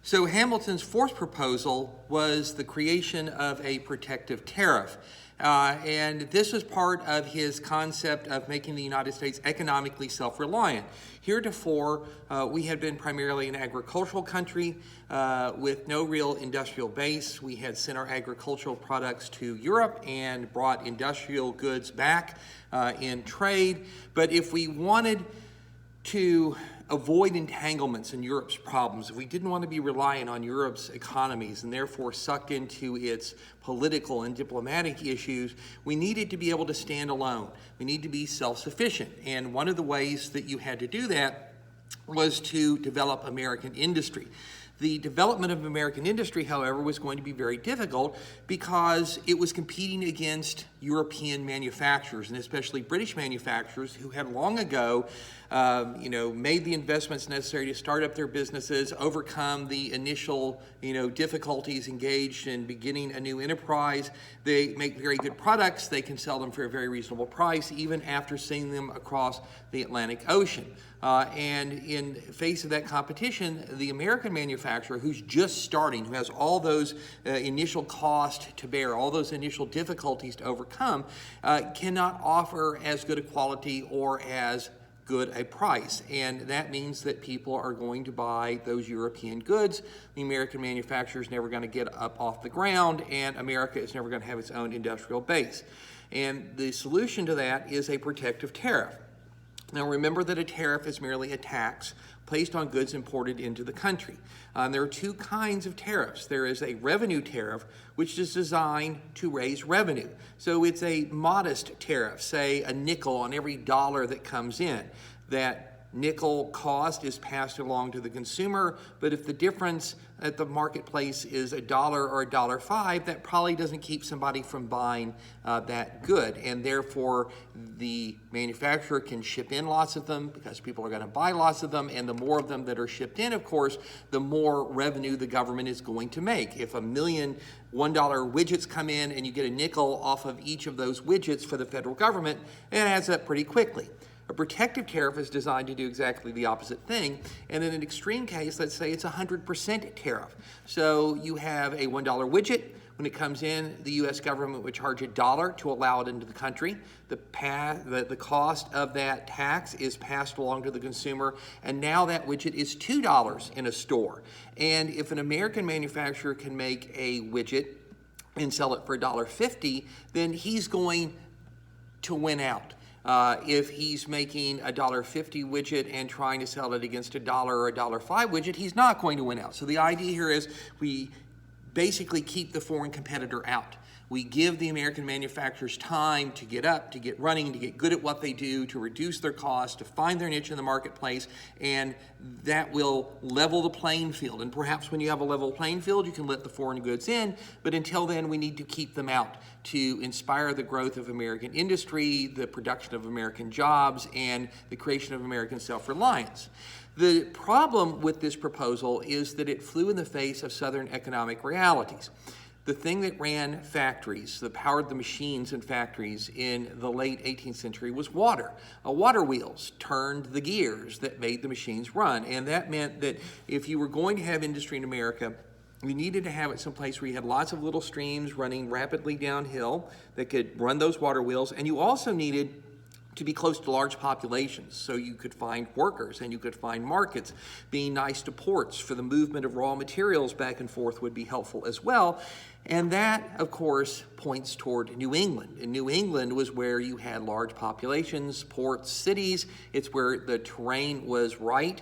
So Hamilton's fourth proposal was the creation of a protective tariff. And this was part of his concept of making the United States economically self-reliant. Heretofore, we had been primarily an agricultural country with no real industrial base. We had sent our agricultural products to Europe and brought industrial goods back in trade. But if we wanted to avoid entanglements in Europe's problems, if we didn't want to be reliant on Europe's economies and therefore sucked into its political and diplomatic issues, we needed to be able to stand alone. We need to be self-sufficient. And one of the ways that you had to do that was to develop American industry. The development of American industry, however, was going to be very difficult because it was competing against European manufacturers, and especially British manufacturers who had long ago made the investments necessary to start up their businesses, overcome the initial difficulties engaged in beginning a new enterprise. They make very good products. They can sell them for a very reasonable price, even after sending them across the Atlantic Ocean. And in face of that competition, the American manufacturer who's just starting, who has all those initial costs to bear, all those initial difficulties to overcome, cannot offer as good a quality or as good a price. And that means that people are going to buy those European goods. The American manufacturer is never going to get up off the ground, and America is never going to have its own industrial base. And the solution to that is a protective tariff. Now remember that a tariff is merely a tax placed on goods imported into the country. There are two kinds of tariffs. There is a revenue tariff, which is designed to raise revenue. So it's a modest tariff, say a nickel on every dollar that comes in. That nickel cost is passed along to the consumer, but if the difference at the marketplace is $1 or $1.05, that probably doesn't keep somebody from buying that good, and therefore the manufacturer can ship in lots of them because people are going to buy lots of them, and the more of them that are shipped in, of course, the more revenue the government is going to make. If 1 million $1 widgets come in and you get a nickel off of each of those widgets for the federal government, it adds up pretty quickly. A protective tariff is designed to do exactly the opposite thing, and in an extreme case, let's say it's a 100% tariff. So you have a $1 widget. When it comes in, the U.S. government would charge $1 to allow it into the country. The cost of that tax is passed along to the consumer, and now that widget is $2 in a store. And if an American manufacturer can make a widget and sell it for $1.50, then he's going to win out. If he's making a $1.50 widget and trying to sell it against $1 or $1.05 widget, he's not going to win out. So the idea here is we basically keep the foreign competitor out. We give the American manufacturers time to get up, to get running, to get good at what they do, to reduce their costs, to find their niche in the marketplace, and that will level the playing field. And perhaps when you have a level playing field, you can let the foreign goods in, but until then, we need to keep them out to inspire the growth of American industry, the production of American jobs, and the creation of American self-reliance. The problem with this proposal is that it flew in the face of Southern economic realities. The thing that ran factories, that powered the machines in factories in the late 18th century was water. Water wheels turned the gears that made the machines run, and that meant that if you were going to have industry in America, you needed to have it someplace where you had lots of little streams running rapidly downhill that could run those water wheels, and you also needed to be close to large populations so you could find workers and you could find markets. Being nice to ports for the movement of raw materials back and forth would be helpful as well. And that, of course, points toward New England. And New England was where you had large populations, ports, cities. It's where the terrain was right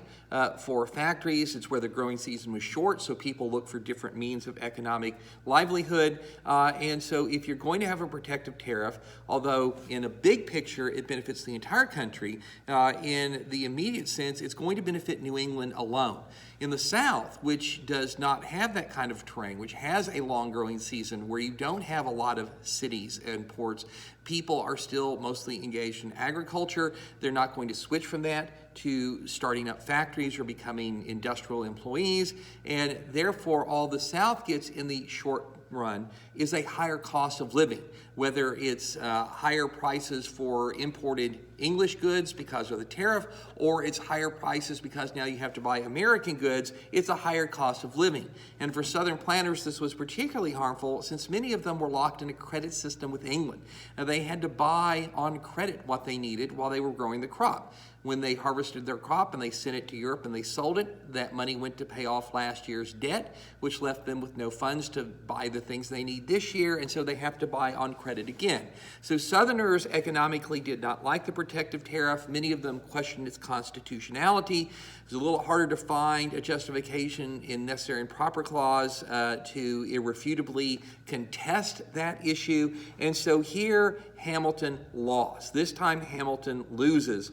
for factories. It's where the growing season was short, so people look for different means of economic livelihood. And so if you're going to have a protective tariff, although in a big picture it benefits the entire country, in the immediate sense, it's going to benefit New England alone. In the South, which does not have that kind of terrain, which has a long growing season where you don't have a lot of cities and ports, people are still mostly engaged in agriculture. They're not going to switch from that to starting up factories or becoming industrial employees, and therefore all the South gets in the short run is a higher cost of living, whether it's higher prices for imported English goods because of the tariff, or it's higher prices because now you have to buy American goods. It's a higher cost of living. And for Southern planters, this was particularly harmful since many of them were locked in a credit system with England. Now, they had to buy on credit what they needed while they were growing the crop. When they harvested their crop and they sent it to Europe and they sold it, that money went to pay off last year's debt, which left them with no funds to buy the things they need this year, and so they have to buy on credit again. So Southerners economically did not like the protective tariff. Many of them questioned its constitutionality. It was a little harder to find a justification in necessary and proper clause to irrefutably contest that issue, and so here Hamilton lost. This time Hamilton loses.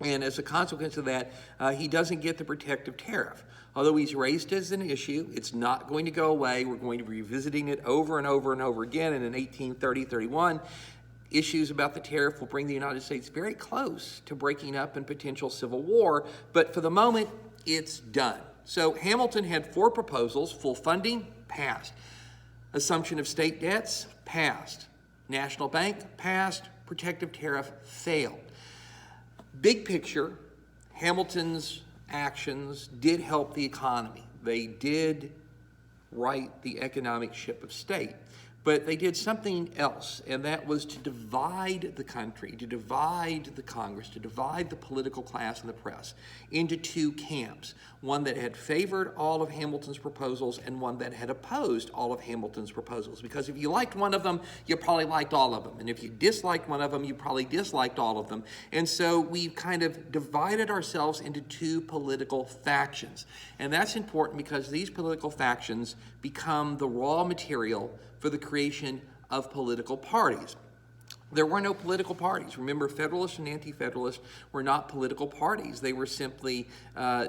And as a consequence of that, he doesn't get the protective tariff. Although he's raised as an issue, it's not going to go away. We're going to be revisiting it over and over and over again. And in 1830-31, issues about the tariff will bring the United States very close to breaking up in potential civil war. But for the moment, it's done. So Hamilton had 4 proposals. Full funding, passed. Assumption of state debts, passed. National Bank, passed. Protective tariff, failed. Big picture, Hamilton's actions did help the economy. They did right the economic ship of state. But they did something else, and that was to divide the country, to divide the Congress, to divide the political class and the press into 2 camps, one that had favored all of Hamilton's proposals and one that had opposed all of Hamilton's proposals. Because if you liked one of them, you probably liked all of them. And if you disliked one of them, you probably disliked all of them. And so we've kind of divided ourselves into 2 political factions. And that's important because these political factions become the raw material for the creation of political parties. There were no political parties. Remember, Federalists and Anti-Federalists were not political parties. They were simply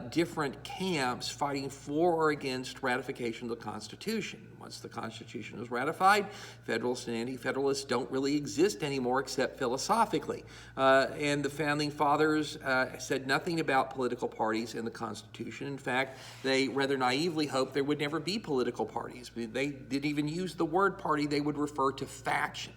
different camps fighting for or against ratification of the Constitution. Once the Constitution was ratified, Federalists and Anti-Federalists don't really exist anymore except philosophically. And the Founding Fathers said nothing about political parties in the Constitution. In fact, they rather naively hoped there would never be political parties. They didn't even use the word party. They would refer to faction.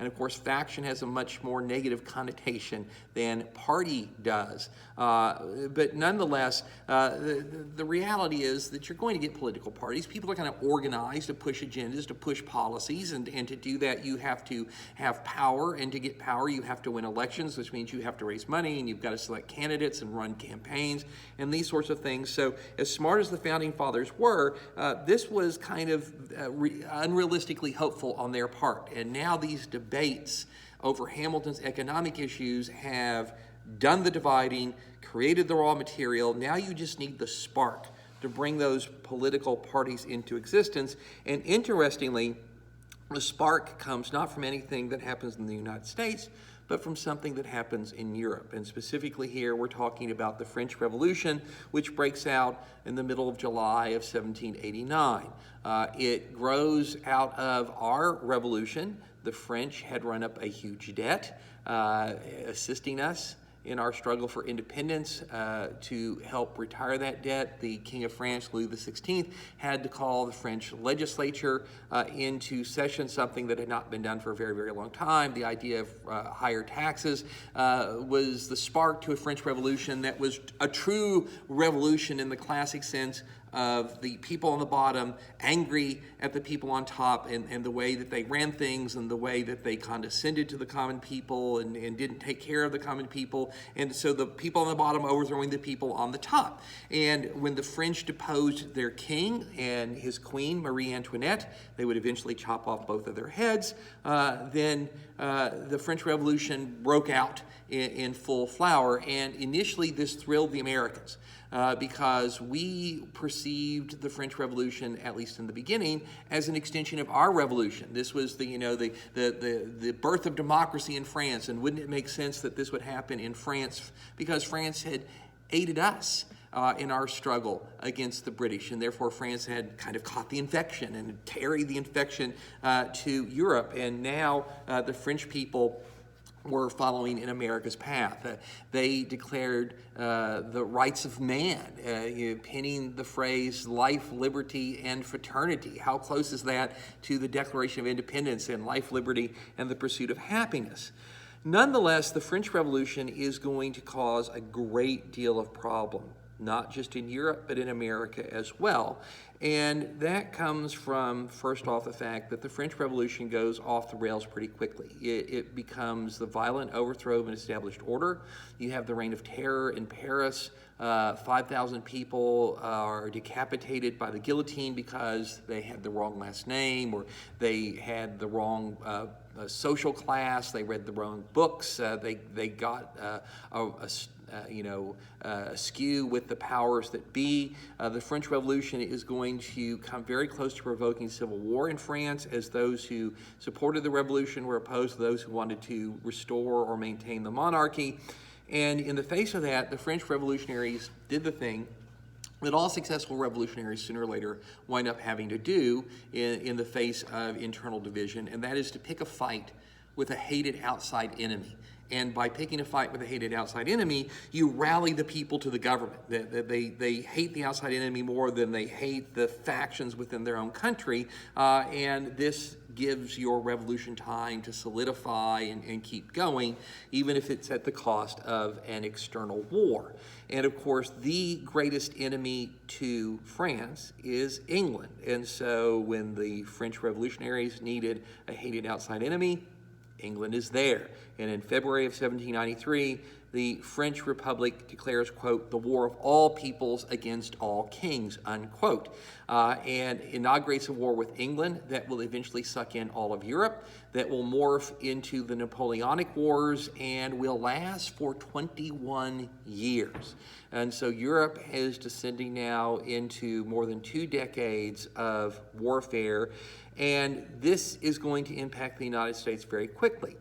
And of course, faction has a much more negative connotation than party does. But nonetheless, the reality is that you're going to get political parties. People are going to organize to push agendas, to push policies, and to do that you have to have power, and to get power you have to win elections, which means you have to raise money, and you've got to select candidates and run campaigns, and these sorts of things. So as smart as the Founding Fathers were, this was kind of unrealistically hopeful on their part. And now these debates over Hamilton's economic issues have done the dividing, created the raw material. Now you just need the spark to bring those political parties into existence. And interestingly, the spark comes not from anything that happens in the United States, but from something that happens in Europe. And specifically here, we're talking about the French Revolution, which breaks out in the middle of July of 1789. It grows out of our revolution. The French had run up a huge debt, assisting us in our struggle for independence. To help retire that debt, the King of France, Louis XVI, had to call the French legislature into session, something that had not been done for a very, very long time. The idea of higher taxes was the spark to a French Revolution that was a true revolution in the classic sense of the people on the bottom angry at the people on top, and the way that they ran things, and the way that they condescended to the common people and didn't take care of the common people. And so the people on the bottom overthrowing the people on the top. And when the French deposed their king and his queen, Marie Antoinette, they would eventually chop off both of their heads. Then the French Revolution broke out in full flower. And initially this thrilled the Americans. Because we perceived the French Revolution, at least in the beginning, as an extension of our revolution. This was the birth of democracy in France, and wouldn't it make sense that this would happen in France because France had aided us in our struggle against the British, and therefore France had kind of caught the infection and carried the infection to Europe. And now the French people were following in America's path. They declared the rights of man, penning the phrase life, liberty, and fraternity. How close is that to the Declaration of Independence and life, liberty, and the pursuit of happiness? Nonetheless, the French Revolution is going to cause a great deal of problem, not just in Europe, but in America as well. And that comes from, first off, the fact that the French Revolution goes off the rails pretty quickly. It becomes the violent overthrow of an established order. You have the Reign of Terror in Paris. 5,000 people are decapitated by the guillotine because they had the wrong last name, or they had the wrong social class, they read the wrong books, they got askew with the powers that be. The French Revolution is going to come very close to provoking civil war in France, as those who supported the revolution were opposed to those who wanted to restore or maintain the monarchy. And in the face of that, the French revolutionaries did the thing that all successful revolutionaries sooner or later wind up having to do in the face of internal division, and that is to pick a fight with a hated outside enemy. And by picking a fight with a hated outside enemy, you rally the people to the government. They hate the outside enemy more than they hate the factions within their own country, and this gives your revolution time to solidify and keep going, even if it's at the cost of an external war. And of course, the greatest enemy to France is England. And so when the French revolutionaries needed a hated outside enemy, England is there. And in February of 1793, the French Republic declares, quote, the war of all peoples against all kings, unquote, and inaugurates a war with England that will eventually suck in all of Europe, that will morph into the Napoleonic Wars and will last for 21 years. And so Europe is descending now into more than 2 decades of warfare, and this is going to impact the United States very quickly,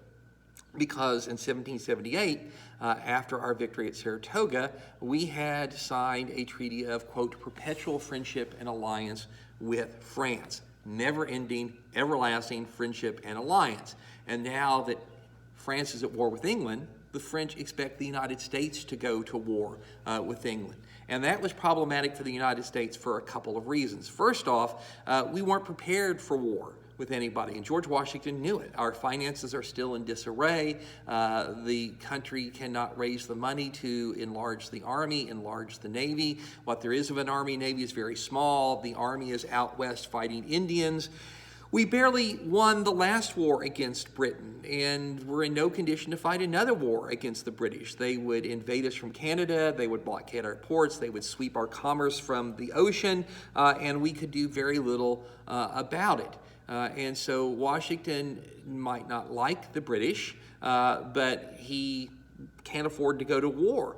because in 1778, after our victory at Saratoga, we had signed a treaty of, quote, perpetual friendship and alliance with France. Never-ending, everlasting friendship and alliance. And now that France is at war with England, the French expect the United States to go to war with England. And that was problematic for the United States for a couple of reasons. First off, we weren't prepared for war with anybody, and George Washington knew it. Our finances are still in disarray. The country cannot raise the money to enlarge the Army, enlarge the Navy. What there is of an Army, Navy is very small. The Army is out west fighting Indians. We barely won the last war against Britain, and we're in no condition to fight another war against the British. They would invade us from Canada, they would blockade our ports, they would sweep our commerce from the ocean, and we could do very little about it. And so Washington might not like the British, but he can't afford to go to war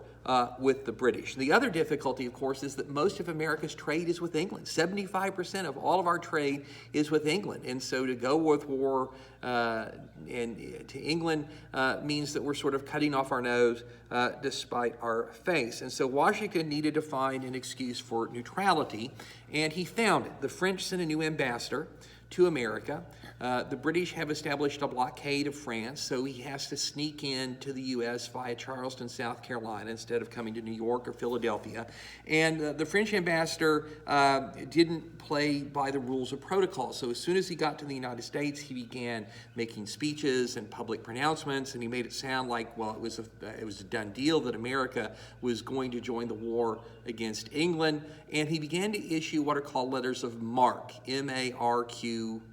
with the British. The other difficulty, of course, is that most of America's trade is with England. 75% of all of our trade is with England. And so to go with war and to England means that we're sort of cutting off our nose despite our face. And so Washington needed to find an excuse for neutrality, and he found it. The French sent a new ambassador to America. The British have established a blockade of France, so he has to sneak in to the U.S. via Charleston, South Carolina, instead of coming to New York or Philadelphia. And the French ambassador didn't play by the rules of protocol. So as soon as he got to the United States, he began making speeches and public pronouncements, and he made it sound like, well, it was a done deal that America was going to join the war against England. And he began to issue what are called letters of marque, M-A-R-Q-U-E-E,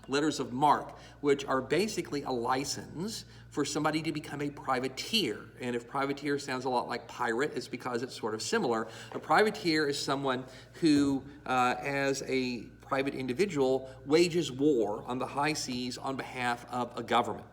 letters of marque, which are basically a license for somebody to become a privateer. And if privateer sounds a lot like pirate, it's because it's sort of similar. A privateer is someone who, as a private individual, wages war on the high seas on behalf of a government.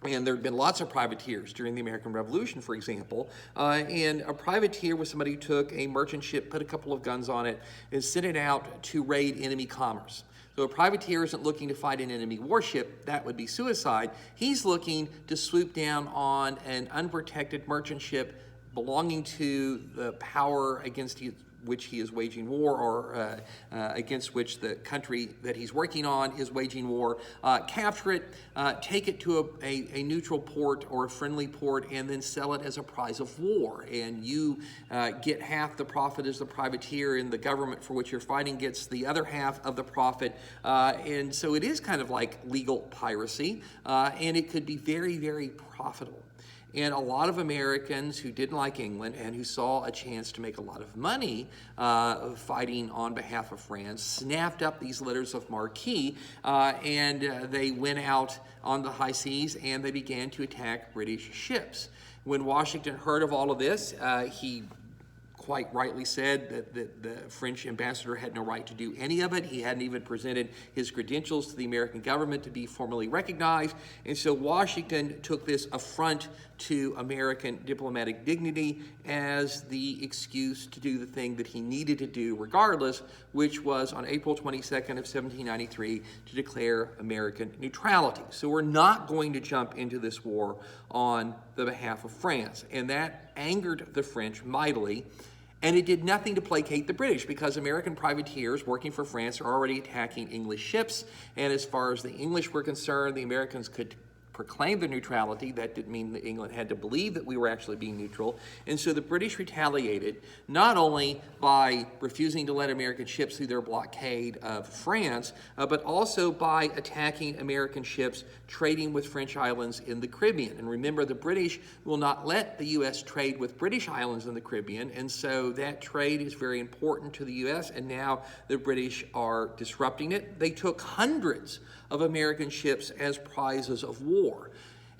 And there have been lots of privateers during the American Revolution, for example. And a privateer was somebody who took a merchant ship, put a couple of guns on it, and sent it out to raid enemy commerce. So a privateer isn't looking to fight an enemy warship. That would be suicide. He's looking to swoop down on an unprotected merchant ship belonging to the power against which he is waging war, or against which the country that he's working on is waging war, capture it, take it to a neutral port or a friendly port, and then sell it as a prize of war. And you get half the profit as the privateer, and the government for which you're fighting gets the other half of the profit. And so it is kind of like legal piracy, and it could be very, very profitable. And a lot of Americans who didn't like England and who saw a chance to make a lot of money fighting on behalf of France snapped up these letters of marque, and they went out on the high seas and they began to attack British ships. When Washington heard of all of this, he quite rightly said that the French ambassador had no right to do any of it. He hadn't even presented his credentials to the American government to be formally recognized. And so Washington took this affront to American diplomatic dignity as the excuse to do the thing that he needed to do regardless, which was on April 22nd of 1793 to declare American neutrality. So we're not going to jump into this war on the behalf of France. And that angered the French mightily. And it did nothing to placate the British, because American privateers working for France are already attacking English ships. And as far as the English were concerned, the Americans could proclaim their neutrality. That didn't mean that England had to believe that we were actually being neutral. And so the British retaliated, not only by refusing to let American ships through their blockade of France, but also by attacking American ships trading with French islands in the Caribbean. And remember, the British will not let the U.S. trade with British islands in the Caribbean, and so that trade is very important to the U.S., and now the British are disrupting it. They took hundreds of American ships as prizes of war.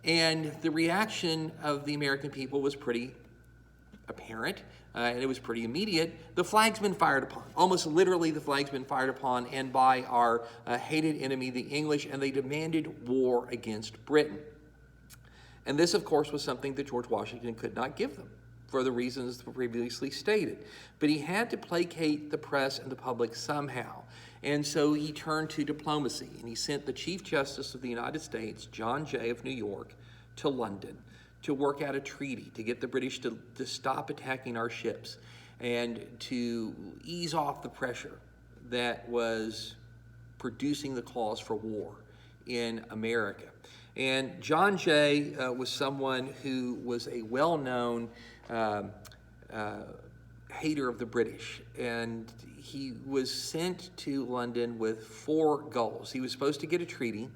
And the reaction of the American people was pretty apparent, and it was pretty immediate. The flag's been fired upon. Almost literally, the flag's been fired upon, and by our hated enemy, the English, and they demanded war against Britain. And this, of course, was something that George Washington could not give them, for the reasons previously stated. But he had to placate the press and the public somehow. And so he turned to diplomacy, and he sent the Chief Justice of the United States, John Jay of New York, to London to work out a treaty to get the British to stop attacking our ships and to ease off the pressure that was producing the cause for war in America. And John Jay was someone who was a well-known hater of the British, and he was sent to London with 4 goals. He was supposed to get a treaty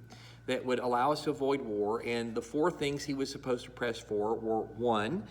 that would allow us to avoid war, and the 4 things he was supposed to press for were: 1,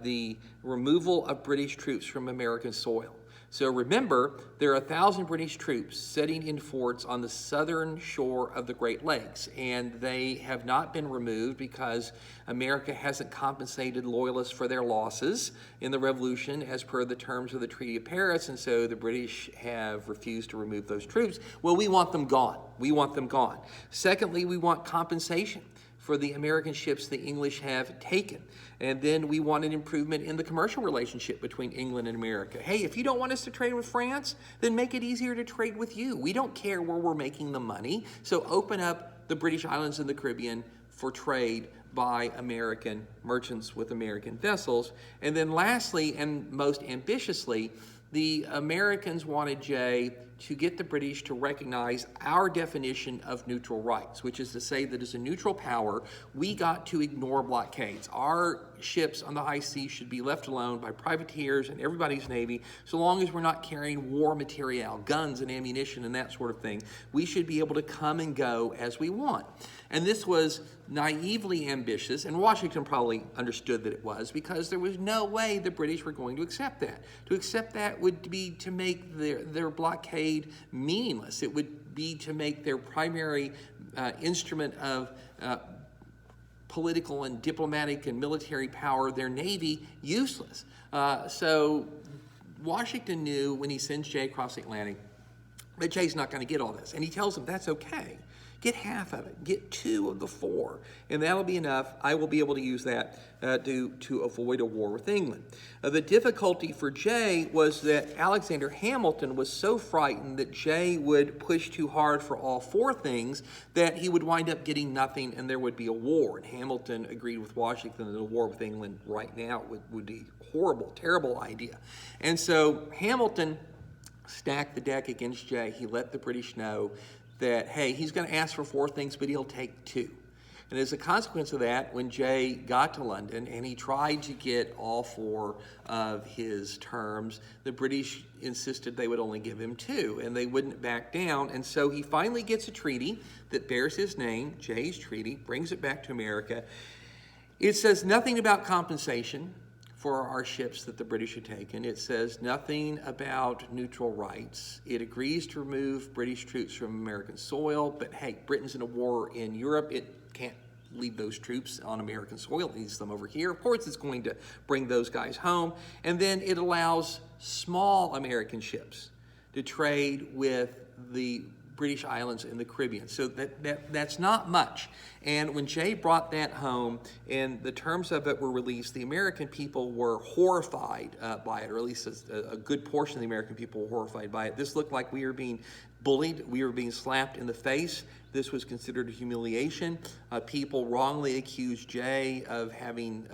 the removal of British troops from American soil. So remember, there are 1,000 British troops sitting in forts on the southern shore of the Great Lakes, and they have not been removed because America hasn't compensated loyalists for their losses in the Revolution as per the terms of the Treaty of Paris, and so the British have refused to remove those troops. Well, we want them gone. We want them gone. Secondly, we want compensation for the American ships the English have taken. And then we want an improvement in the commercial relationship between England and America. Hey, if you don't want us to trade with France, then make it easier to trade with you. We don't care where we're making the money. So open up the British islands in the Caribbean for trade by American merchants with American vessels. And then lastly, and most ambitiously, the Americans wanted Jay to get the British to recognize our definition of neutral rights, which is to say that as a neutral power, we got to ignore blockades. Our ships on the high seas should be left alone by privateers and everybody's navy, so long as we're not carrying war material, guns and ammunition and that sort of thing. We should be able to come and go as we want. And this was naively ambitious, and Washington probably understood that it was, because there was no way the British were going to accept that. To accept that would be to make their blockade meaningless. It would be to make their primary instrument of political and diplomatic and military power, their navy, useless. So Washington knew when he sends Jay across the Atlantic that Jay's not going to get all this. And he tells him, that's okay. Get half of it. Get 2 of the 4. And that'll be enough. I will be able to use that to avoid a war with England. The difficulty for Jay was that Alexander Hamilton was so frightened that Jay would push too hard for all 4 things that he would wind up getting nothing and there would be a war. And Hamilton agreed with Washington that a war with England right now would be horrible, terrible idea. And so Hamilton stacked the deck against Jay. He let the British know that, hey, he's going to ask for 4 things, but he'll take 2. And as a consequence of that, when Jay got to London and he tried to get all 4 of his terms, the British insisted they would only give him 2, and they wouldn't back down. And so he finally gets a treaty that bears his name, Jay's Treaty, brings it back to America. It says nothing about compensation for our ships that the British had taken. It says nothing about neutral rights. It agrees to remove British troops from American soil, but hey, Britain's in a war in Europe. It can't leave those troops on American soil. It needs them over here. Of course, it's going to bring those guys home. And then it allows small American ships to trade with the British islands in the Caribbean. So that's not much. And when Jay brought that home and the terms of it were released, the American people were horrified by it, or at least a good portion of the American people were horrified by it. This looked like we were being bullied. We were being slapped in the face. This was considered a humiliation. People wrongly accused Jay of having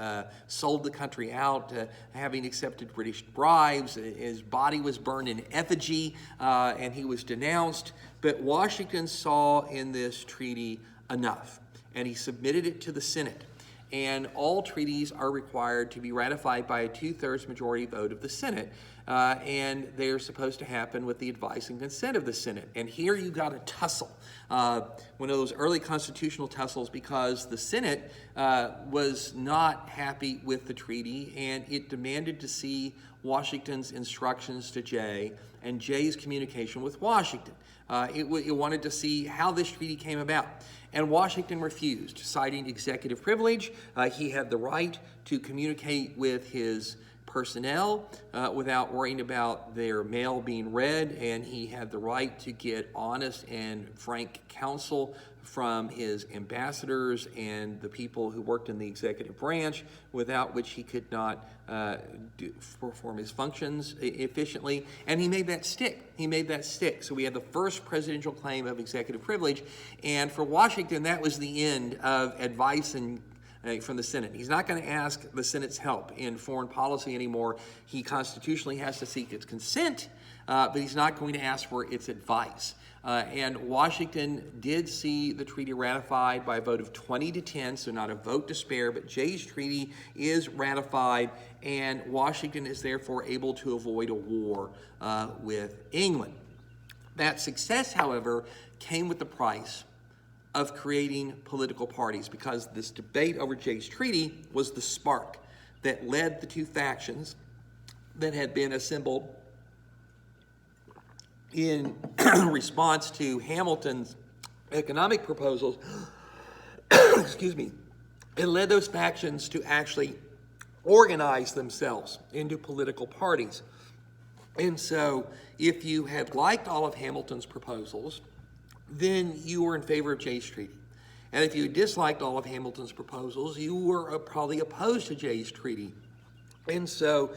sold the country out, having accepted British bribes. His body was burned in effigy, and he was denounced. But Washington saw in this treaty enough, and he submitted it to the Senate. And all treaties are required to be ratified by a 2/3 majority vote of the Senate. And they're supposed to happen with the advice and consent of the Senate. And here you got a tussle, one of those early constitutional tussles, because the Senate was not happy with the treaty, and it demanded to see Washington's instructions to Jay and Jay's communication with Washington. It wanted to see how this treaty came about. And Washington refused, citing executive privilege. He had the right to communicate with his personnel without worrying about their mail being read, and he had the right to get honest and frank counsel from his ambassadors and the people who worked in the executive branch, without which he could not perform his functions efficiently. And he made that stick. He made that stick. So we had the first presidential claim of executive privilege, and for Washington, that was the end of advice and from the Senate. He's not going to ask the Senate's help in foreign policy anymore. He constitutionally has to seek its consent, but he's not going to ask for its advice. And Washington did see the treaty ratified by a vote of 20-10, so not a vote to spare, but Jay's treaty is ratified, and Washington is therefore able to avoid a war with England. That success, however, came with the price of creating political parties, because this debate over Jay's treaty was the spark that led the 2 factions that had been assembled in response to Hamilton's economic proposals. Excuse me. It led those factions to actually organize themselves into political parties. And so if you had liked all of Hamilton's proposals, then you were in favor of Jay's treaty. And if you disliked all of Hamilton's proposals, you were probably opposed to Jay's treaty. And so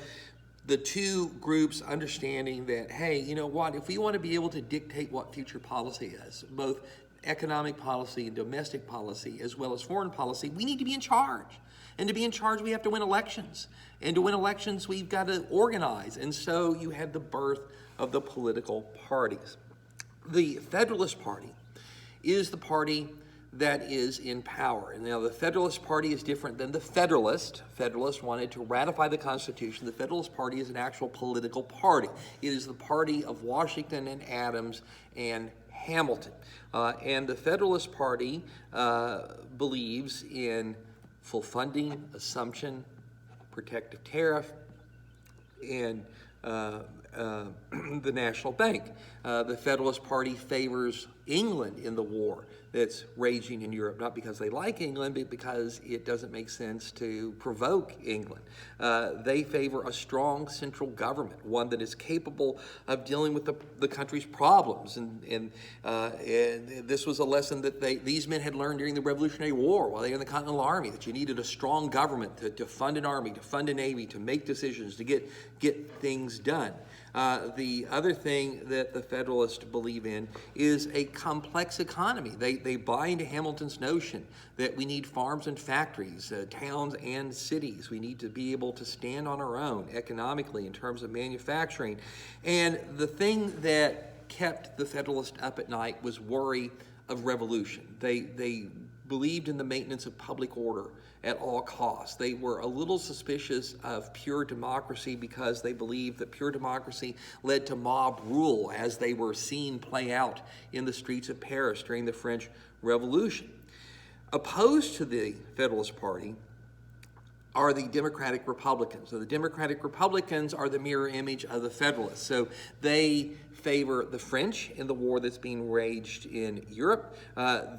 the 2 groups understanding that, hey, you know what, if we want to be able to dictate what future policy is, both economic policy and domestic policy, as well as foreign policy, we need to be in charge. And to be in charge, we have to win elections. And to win elections, we've got to organize. And so you had the birth of the political parties. The Federalist Party is the party that is in power. And now the Federalist Party is different than the Federalist. Federalists wanted to ratify the Constitution. The Federalist Party is an actual political party. It is the party of Washington and Adams and Hamilton. And the Federalist Party believes in full funding, assumption, protective tariff, and the National Bank. The Federalist Party favors England in the war that's raging in Europe, not because they like England, but because it doesn't make sense to provoke England. They favor a strong central government, one that is capable of dealing with the country's problems. And this was a lesson that these men had learned during the Revolutionary War while they were in the Continental Army, that you needed a strong government to fund an army, to fund a navy, to make decisions, to get things done. The other thing that the Federalists believe in is a complex economy. They buy into Hamilton's notion that we need farms and factories, towns and cities. We need to be able to stand on our own economically in terms of manufacturing. And the thing that kept the Federalists up at night was worry of revolution. They believed in the maintenance of public order at all costs. They were a little suspicious of pure democracy because they believed that pure democracy led to mob rule, as they were seen play out in the streets of Paris during the French Revolution. Opposed to the Federalist Party are the Democratic Republicans. So the Democratic Republicans are the mirror image of the Federalists. So they favor the French in the war that's being waged in Europe.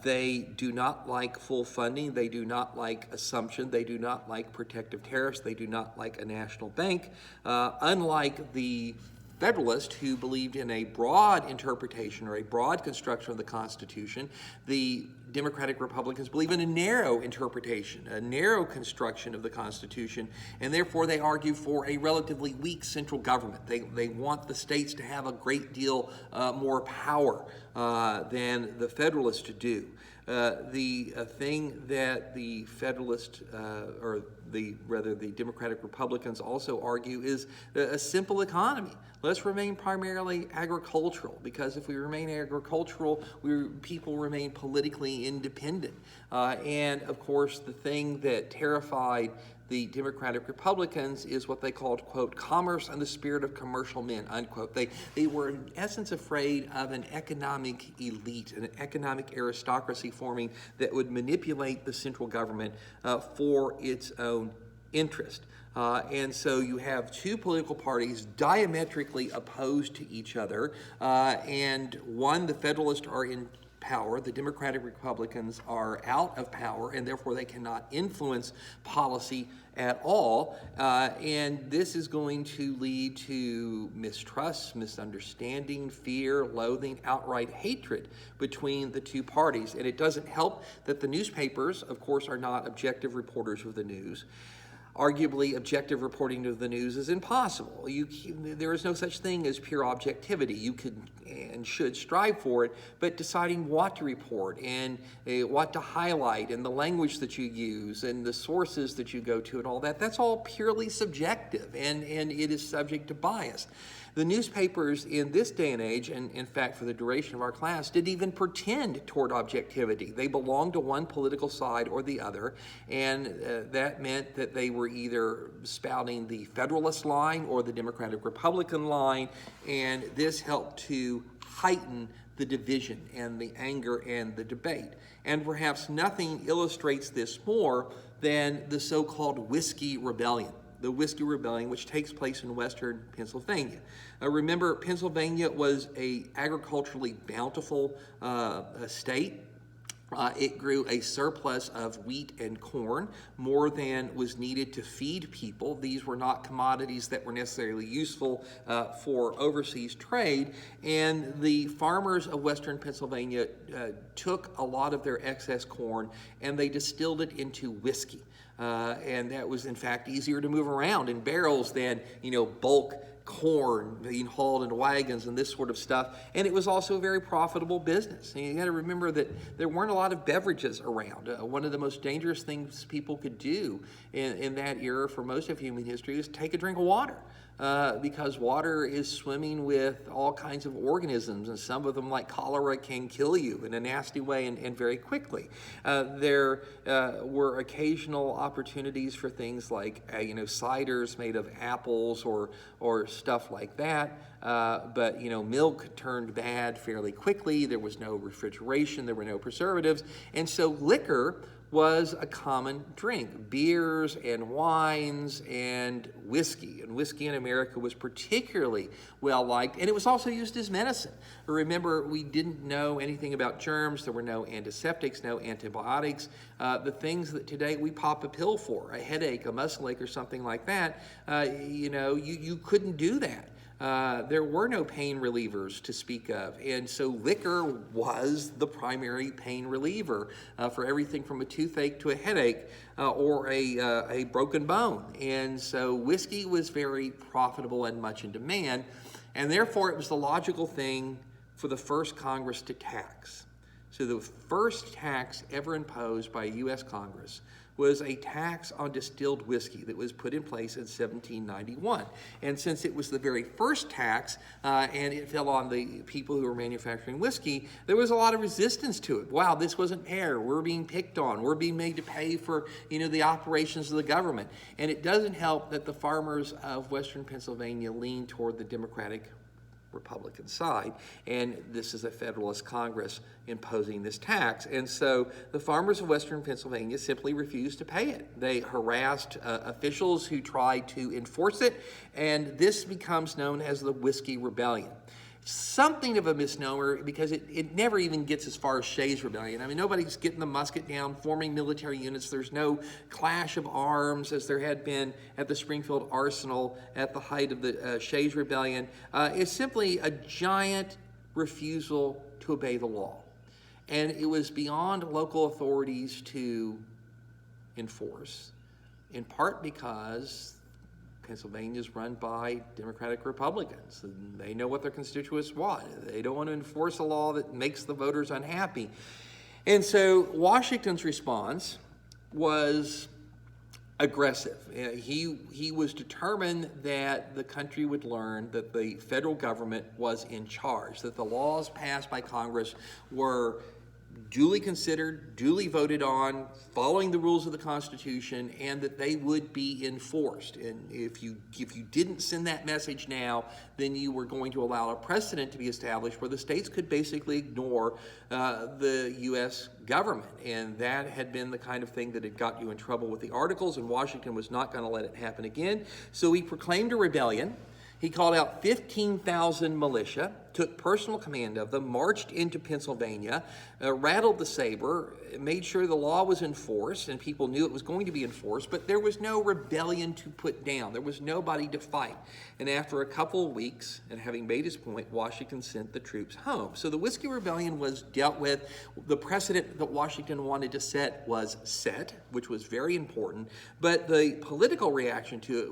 They do not like full funding. They do not like assumption. They do not like protective tariffs. They do not like a national bank. Unlike the Federalists, who believed in a broad interpretation or a broad construction of the Constitution, the Democratic Republicans believe in a narrow interpretation, a narrow construction of the Constitution, and therefore they argue for a relatively weak central government. They want the states to have a great deal more power than the Federalists do. The thing that the Federalist, the Democratic Republicans also argue is a simple economy. Let's remain primarily agricultural, because if we remain agricultural, people remain politically independent. And of course, the thing that terrified the Democratic Republicans is what they called, quote, commerce and the spirit of commercial men, unquote. They were in essence afraid of an economic elite, an economic aristocracy forming that would manipulate the central government for its own interest. And so you have two political parties diametrically opposed to each other, and one, the Federalists are in power, the Democratic Republicans are out of power, and therefore they cannot influence policy at all. And this is going to lead to mistrust, misunderstanding, fear, loathing, outright hatred between the two parties. And it doesn't help that the newspapers, of course, are not objective reporters of the news. Arguably, objective reporting of the news is impossible. There is no such thing as pure objectivity. You could and should strive for it, but deciding what to report and what to highlight and the language that you use and the sources that you go to and all that, that's all purely subjective, and it is subject to bias. The newspapers in this day and age, and in fact for the duration of our class, didn't even pretend toward objectivity. They belonged to one political side or the other, and that meant that they were either spouting the Federalist line or the Democratic Republican line, and this helped to heighten the division and the anger and the debate. And perhaps nothing illustrates this more than the so-called Whiskey Rebellion. The Whiskey Rebellion, which takes place in western Pennsylvania. Remember, Pennsylvania was an agriculturally bountiful state. It grew a surplus of wheat and corn, more than was needed to feed people. These were not commodities that were necessarily useful for overseas trade, and the farmers of western Pennsylvania took a lot of their excess corn and they distilled it into whiskey. And that was, in fact, easier to move around in barrels than, bulk corn being hauled in wagons and this sort of stuff. And it was also a very profitable business. And you got to remember that there weren't a lot of beverages around. One of the most dangerous things people could do in that era for most of human history is take a drink of water. Because water is swimming with all kinds of organisms, and some of them, like cholera, can kill you in a nasty way and very quickly. There were occasional opportunities for things like ciders made of apples or stuff like that. But milk turned bad fairly quickly. There was no refrigeration. There were no preservatives, and so liquor was a common drink. Beers and wines and whiskey. And whiskey in America was particularly well liked, and it was also used as medicine. Remember, we didn't know anything about germs. There were no antiseptics, no antibiotics. The things that today we pop a pill for, a headache, a muscle ache, or something like that, you couldn't do that. There were no pain relievers to speak of, and so liquor was the primary pain reliever for everything from a toothache to a headache or a broken bone. And so whiskey was very profitable and much in demand, and therefore it was the logical thing for the first Congress to tax. So the first tax ever imposed by a U.S. Congress was a tax on distilled whiskey that was put in place in 1791. And since it was the very first tax, and it fell on the people who were manufacturing whiskey, there was a lot of resistance to it. Wow, this wasn't fair. We're being picked on. We're being made to pay for, the operations of the government. And it doesn't help that the farmers of Western Pennsylvania lean toward the Democratic Republican side, and this is a Federalist Congress imposing this tax. And so the farmers of Western Pennsylvania simply refused to pay it. They harassed officials who tried to enforce it, and this becomes known as the Whiskey Rebellion. Something of a misnomer because it never even gets as far as Shays' Rebellion. I mean, nobody's getting the musket down, forming military units. There's no clash of arms as there had been at the Springfield Arsenal at the height of the Shays' Rebellion. It's simply a giant refusal to obey the law. And it was beyond local authorities to enforce, in part because Pennsylvania is run by Democratic Republicans. And they know what their constituents want. They don't want to enforce a law that makes the voters unhappy. And so Washington's response was aggressive. He was determined that the country would learn that the federal government was in charge, that the laws passed by Congress were duly considered, duly voted on, following the rules of the Constitution, and that they would be enforced. And if you didn't send that message now, then you were going to allow a precedent to be established where the states could basically ignore the U.S. government. And that had been the kind of thing that had got you in trouble with the Articles, and Washington was not going to let it happen again. So he proclaimed a rebellion. He called out 15,000 militia, took personal command of them, marched into Pennsylvania, rattled the saber, made sure the law was enforced, and people knew it was going to be enforced, but there was no rebellion to put down. There was nobody to fight. And after a couple of weeks, and having made his point, Washington sent the troops home. So the Whiskey Rebellion was dealt with. The precedent that Washington wanted to set was set, which was very important, but the political reaction to it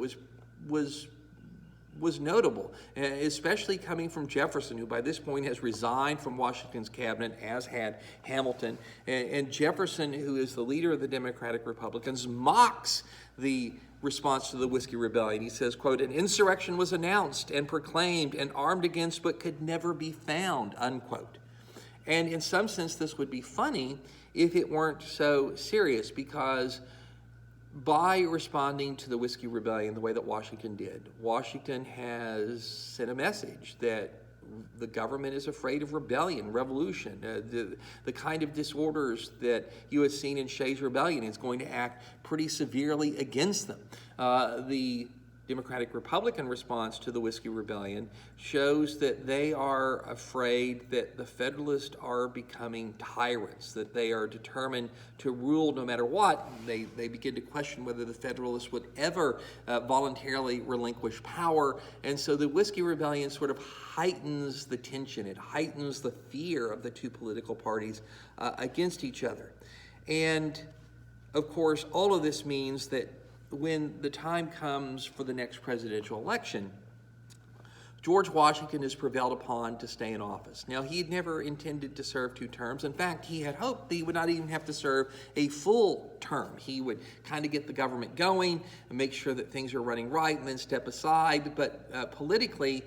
was notable, especially coming from Jefferson, who by this point has resigned from Washington's cabinet, as had Hamilton. And Jefferson, who is the leader of the Democratic Republicans, mocks the response to the Whiskey Rebellion. He says, quote, "An insurrection was announced and proclaimed and armed against but could never be found," unquote. And in some sense, this would be funny if it weren't so serious, because by responding to the Whiskey Rebellion the way that Washington did, Washington has sent a message that the government is afraid of rebellion, revolution, the kind of disorders that you had seen in Shays' Rebellion. Is going to act pretty severely against them. The Democratic-Republican response to the Whiskey Rebellion shows that they are afraid that the Federalists are becoming tyrants, that they are determined to rule no matter what. They begin to question whether the Federalists would ever voluntarily relinquish power. And so the Whiskey Rebellion sort of heightens the tension. It heightens the fear of the two political parties against each other. And, of course, all of this means that when the time comes for the next presidential election, George Washington is prevailed upon to stay in office. Now, he had never intended to serve 2 terms. In fact, he had hoped that he would not even have to serve a full term. He would kind of get the government going and make sure that things are running right and then step aside. But politically,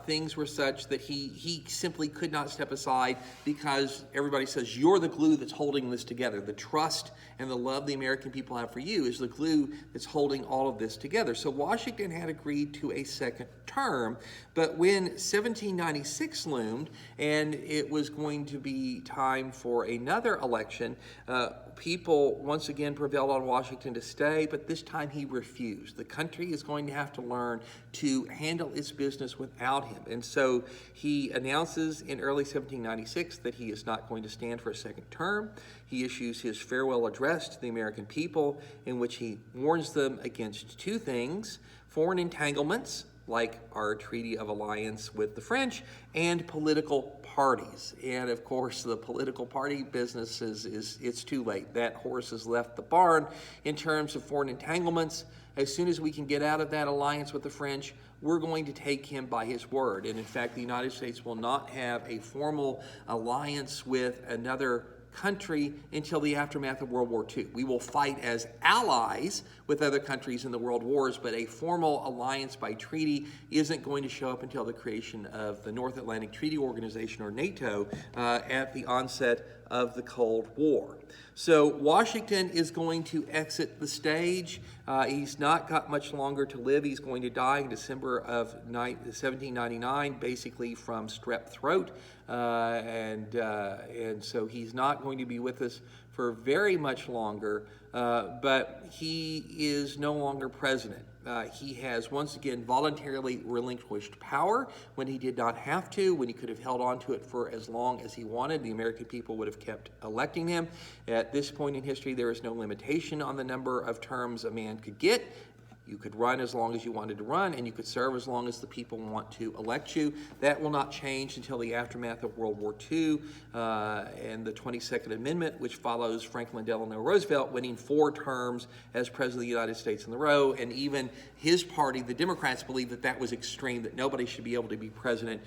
things were such that he simply could not step aside, because everybody says, you're the glue that's holding this together. The trust and the love the American people have for you is the glue that's holding all of this together. So Washington had agreed to a second term, but when 1796 loomed and it was going to be time for another election, people once again prevailed on Washington to stay, but this time he refused. The country is going to have to learn to handle its business without him. And so he announces in early 1796 that he is not going to stand for a second term. He issues his farewell address to the American people, in which he warns them against 2 things: foreign entanglements, like our Treaty of Alliance with the French, and political parties. And of course, the political party business it's too late. That horse has left the barn in terms of foreign entanglements. as soon as we can get out of that alliance with the French, we're going to take him by his word. And in fact, the United States will not have a formal alliance with another country until the aftermath of World War II. We will fight as allies with other countries in the world wars, but a formal alliance by treaty isn't going to show up until the creation of the North Atlantic Treaty Organization, or NATO, at the onset of the Cold War. So Washington is going to exit the stage. He's not got much longer to live. He's going to die in December of 1799, basically from strep throat. And so he's not going to be with us for very much longer, but he is no longer president. He has once again voluntarily relinquished power when he did not have to, when he could have held on to it for as long as he wanted. The American people would have kept electing him. At this point in history, there is no limitation on the number of terms a man could get. You could run as long as you wanted to run, and you could serve as long as the people want to elect you. That will not change until the aftermath of World War II and the 22nd Amendment, which follows Franklin Delano Roosevelt winning 4 terms as President of the United States in a row. And even his party, the Democrats, believed that that was extreme, that nobody should be able to be president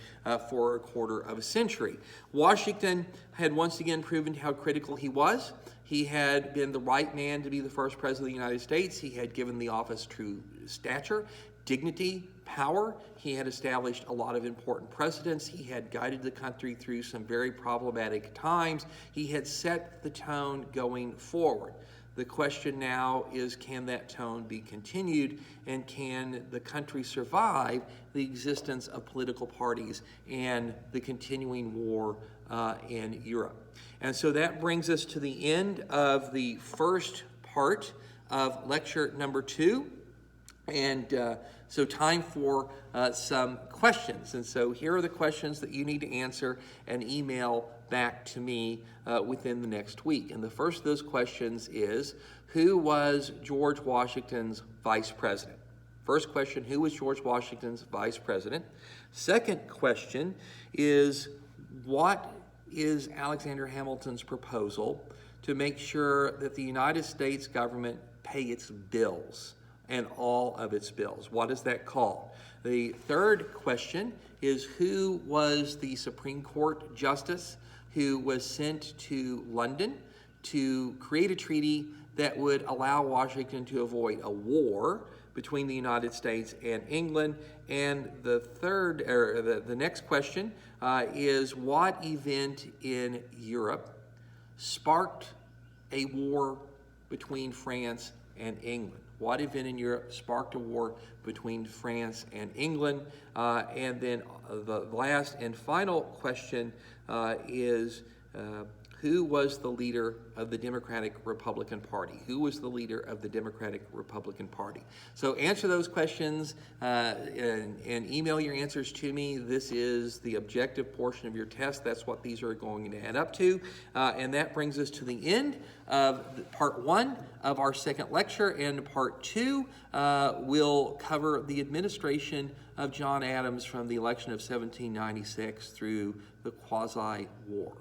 for a quarter of a century. Washington had once again proven how critical he was. He had been the right man to be the first president of the United States. He had given the office true stature, dignity, power. He had established a lot of important precedents. He had guided the country through some very problematic times. He had set the tone going forward. The question now is, can that tone be continued, and can the country survive the existence of political parties and the continuing war in Europe? And so that brings us to the end of the first part of lecture number 2. And so time for some questions. And so here are the questions that you need to answer and email back to me within the next week. And the first of those questions is, who was George Washington's vice president? First question, who was George Washington's vice president? Second question is, what is Alexander Hamilton's proposal to make sure that the United States government pay its bills, and all of its bills? What is that called? The third question is, who was the Supreme Court justice who was sent to London to create a treaty that would allow Washington to avoid a war between the United States and England? And the next question is, what event in Europe sparked a war between France and England? What event in Europe sparked a war between France and England? And then the last and final question is, who was the leader of the Democratic Republican Party? Who was the leader of the Democratic Republican Party? So answer those questions and email your answers to me. This is the objective portion of your test. That's what these are going to add up to. And that brings us to the end of part 1 of our second lecture. And part 2 will cover the administration of John Adams from the election of 1796 through the Quasi-War.